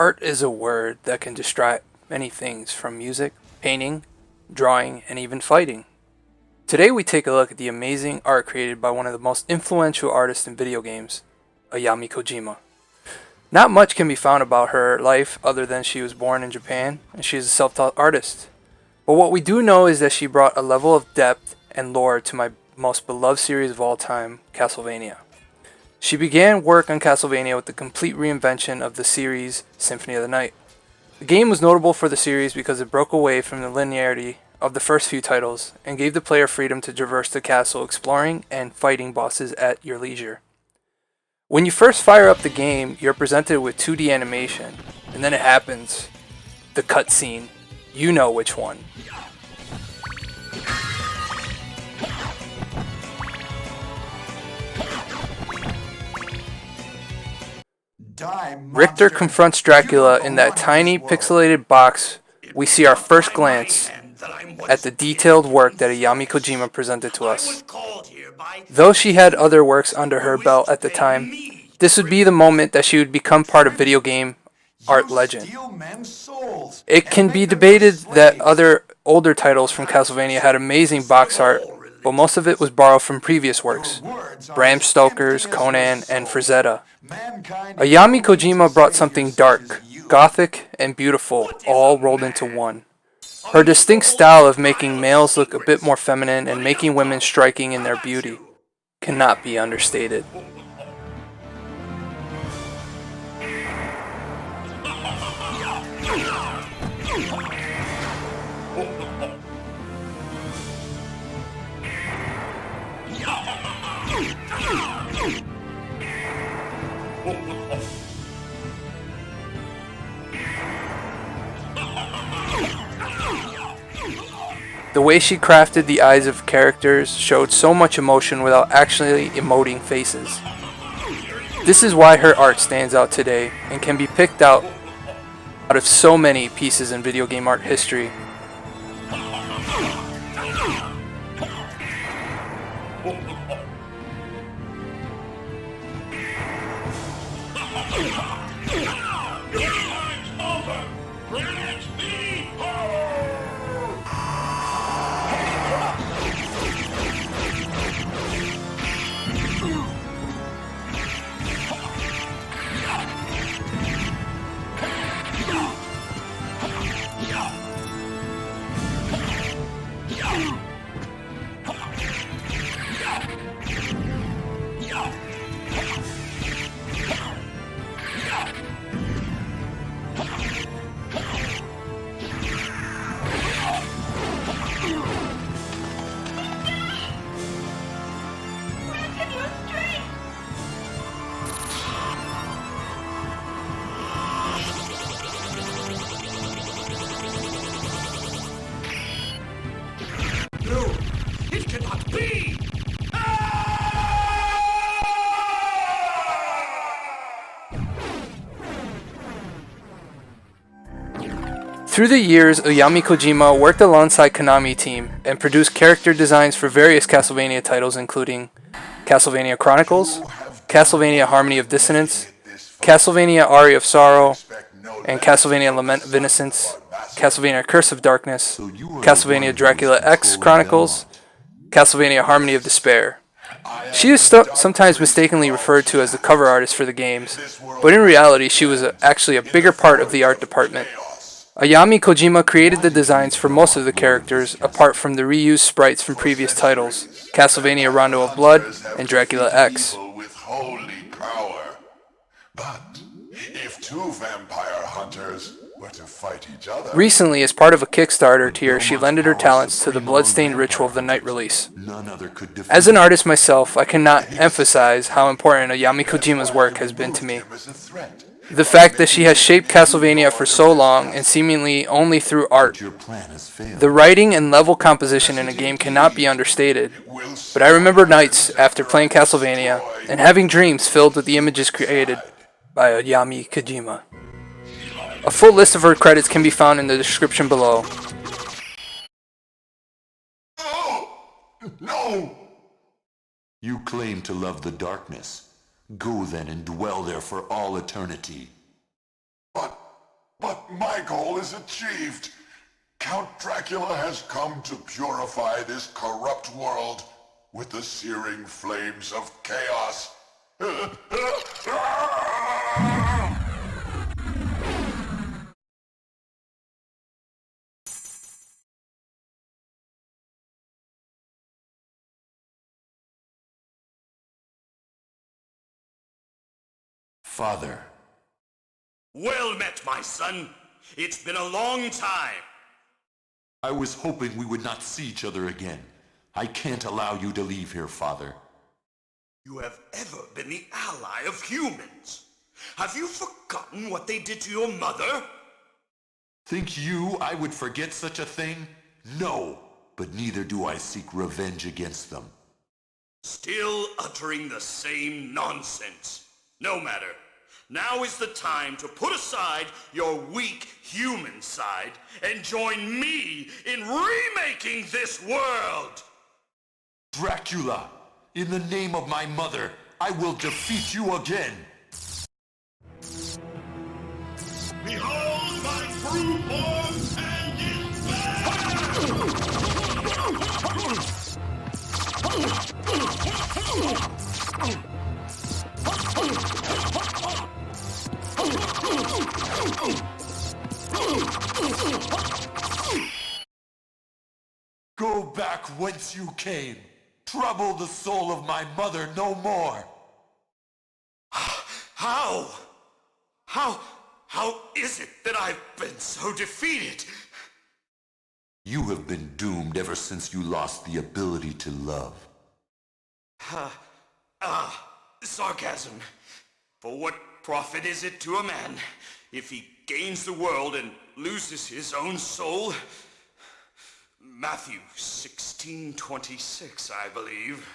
Art is a word that can describe many things from music, painting, drawing, and even fighting. Today we take a look at the amazing art created by one of the most influential artists in video games, Ayami Kojima. Not much can be found about her life other than she was born in Japan and she is a self-taught artist. But what we do know is that she brought a level of depth and lore to my most beloved series of all time, Castlevania. She began work on Castlevania with the complete reinvention of the series Symphony of the Night. The game was notable for the series because it broke away from the linearity of the first few titles and gave the player freedom to traverse the castle exploring and fighting bosses at your leisure. When you first fire up the game, you're presented with 2D animation, and then it happens. The cutscene. You know which one. Richter confronts Dracula in that tiny pixelated box. We see our first glance at the detailed work that Ayami Kojima presented to us. Though she had other works under her belt at the time, this would be the moment that she would become part of video game art legend. It can be debated that other older titles from Castlevania had amazing box art, but most of it was borrowed from previous works, Bram Stoker's, Conan, and Frazetta. Ayami Kojima brought something dark, gothic, and beautiful, all rolled into one. Her distinct style of making males look a bit more feminine and making women striking in their beauty cannot be understated. The way she crafted the eyes of characters showed so much emotion without actually emoting faces. This is why her art stands out today and can be picked out of so many pieces in video game art history. Through the years, Ayami Kojima worked alongside Konami team and produced character designs for various Castlevania titles including Castlevania Chronicles, Castlevania Harmony of Dissonance, Castlevania Aria of Sorrow, and Castlevania Lament of Innocence, Castlevania Curse of Darkness, Castlevania Dracula X Chronicles, Castlevania Harmony of Despair. She is sometimes mistakenly referred to as the cover artist for the games, but in reality she was actually a bigger part of the art department. Ayami Kojima created the designs for most of the characters, apart from the reused sprites from previous titles, Castlevania Rondo of Blood and Dracula X. But if two vampire hunters were to fight each other... Recently, as part of a Kickstarter tier, she lended her talents to the Bloodstained Ritual of the Night release. As an artist myself, I cannot emphasize how important Ayami Kojima's work has been to me. The fact that she has shaped Castlevania for so long and seemingly only through art. The writing and level composition in a game cannot be understated, but I remember nights after playing Castlevania and having dreams filled with the images created by Ayami Kojima. A full list of her credits can be found in the description below. No! You claim to love the darkness. Go then and dwell there for all eternity. But my goal is achieved. Count Dracula has come to purify this corrupt world with the searing flames of chaos. Father. Well met, my son. It's been a long time. I was hoping we would not see each other again. I can't allow you to leave here, Father. You have ever been the ally of humans. Have you forgotten what they did to your mother? Think you I would forget such a thing? No, but neither do I seek revenge against them. Still uttering the same nonsense. No matter. Now is the time to put aside your weak human side and join me in remaking this world! Dracula, in the name of my mother, I will defeat you again! Behold my brute form and its Go back whence you came. Trouble the soul of my mother no more. How? How is it that I've been so defeated? You have been doomed ever since you lost the ability to love. Sarcasm. For what profit is it to a man if he gains the world and loses his own soul? Matthew 16:26, I believe.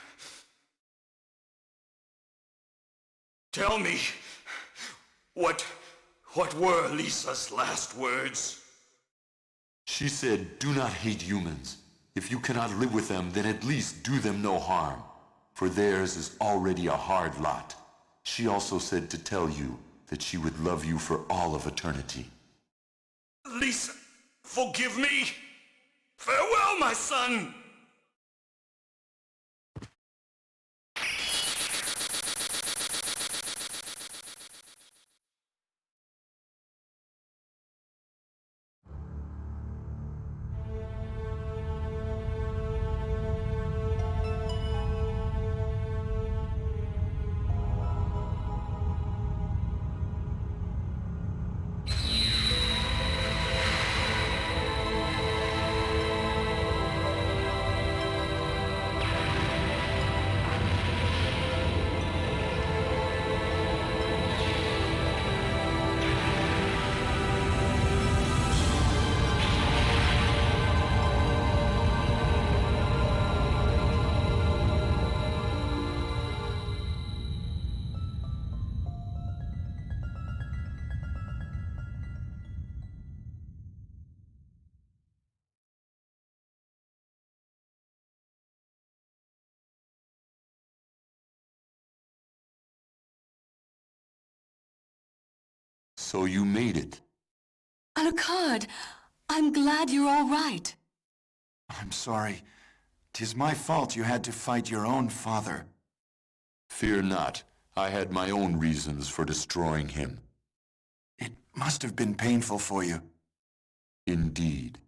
Tell me, what were Lisa's last words? She said, do not hate humans. If you cannot live with them, then at least do them no harm. For theirs is already a hard lot. She also said to tell you that she would love you for all of eternity. Lisa, forgive me. Farewell, my son. So you made it. Alucard, I'm glad you're all right. I'm sorry. 'Tis my fault you had to fight your own father. Fear not. I had my own reasons for destroying him. It must have been painful for you. Indeed.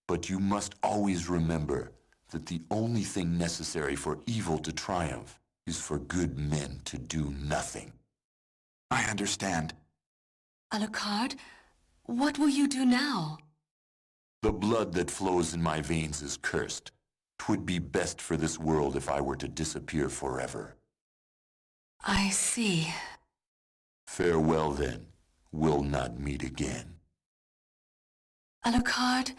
But you must always remember that the only thing necessary for evil to triumph is for good men to do nothing. I understand. Alucard, what will you do now? The blood that flows in my veins is cursed. 'Twould be best for this world if I were to disappear forever. I see. Farewell then. We'll not meet again. Alucard?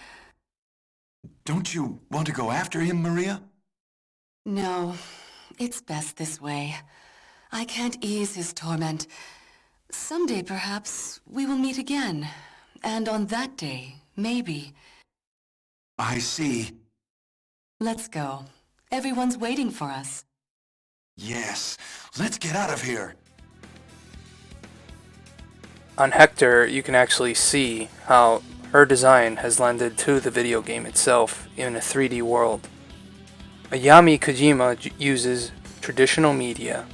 Don't you want to go after him, Maria? No, it's best this way. I can't ease his torment. Someday, perhaps, we will meet again. And on that day, maybe. I see. Let's go. Everyone's waiting for us. Yes, let's get out of here. on Hector, you can actually see how her design has lended to the video game itself in a 3D world. Ayami Kojima uses traditional media,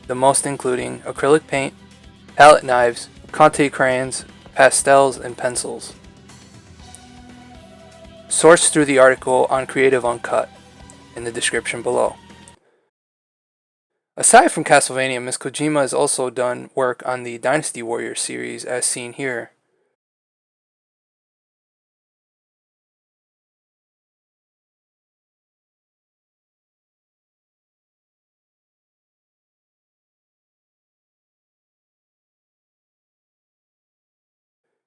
the most including acrylic paint, palette knives, Conte crayons, pastels, and pencils. Source through the article on Creative Uncut in the description below. Aside from Castlevania, Ms. Kojima has also done work on the Dynasty Warriors series as seen here.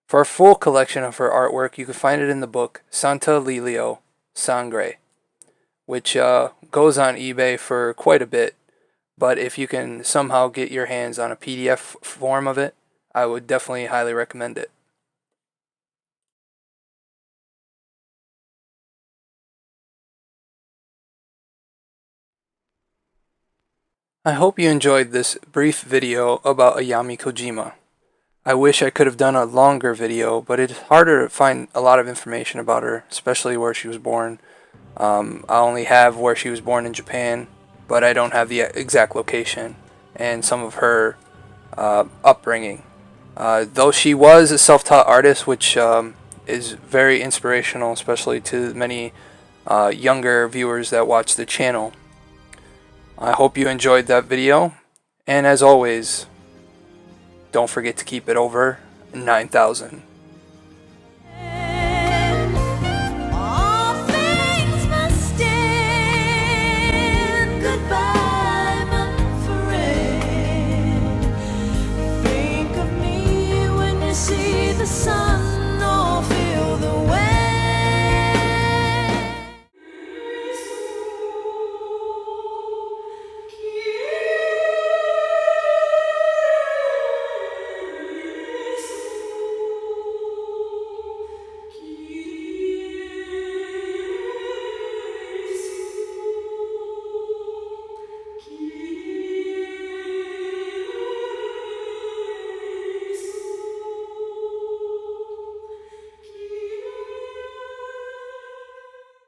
For a full collection of her artwork, you can find it in the book Santa Lelio Sangre, which goes on eBay for quite a bit, but if you can somehow get your hands on a PDF form of it, I would definitely highly recommend it. I hope you enjoyed this brief video about Ayami Kojima. I wish I could have done a longer video, but it's harder to find a lot of information about her, especially where she was born. I only have where she was born in Japan, but I don't have the exact location and some of her upbringing. Though she was a self-taught artist, which is very inspirational, especially to many younger viewers that watch the channel. I hope you enjoyed that video, and as always, don't forget to keep it over 9,000.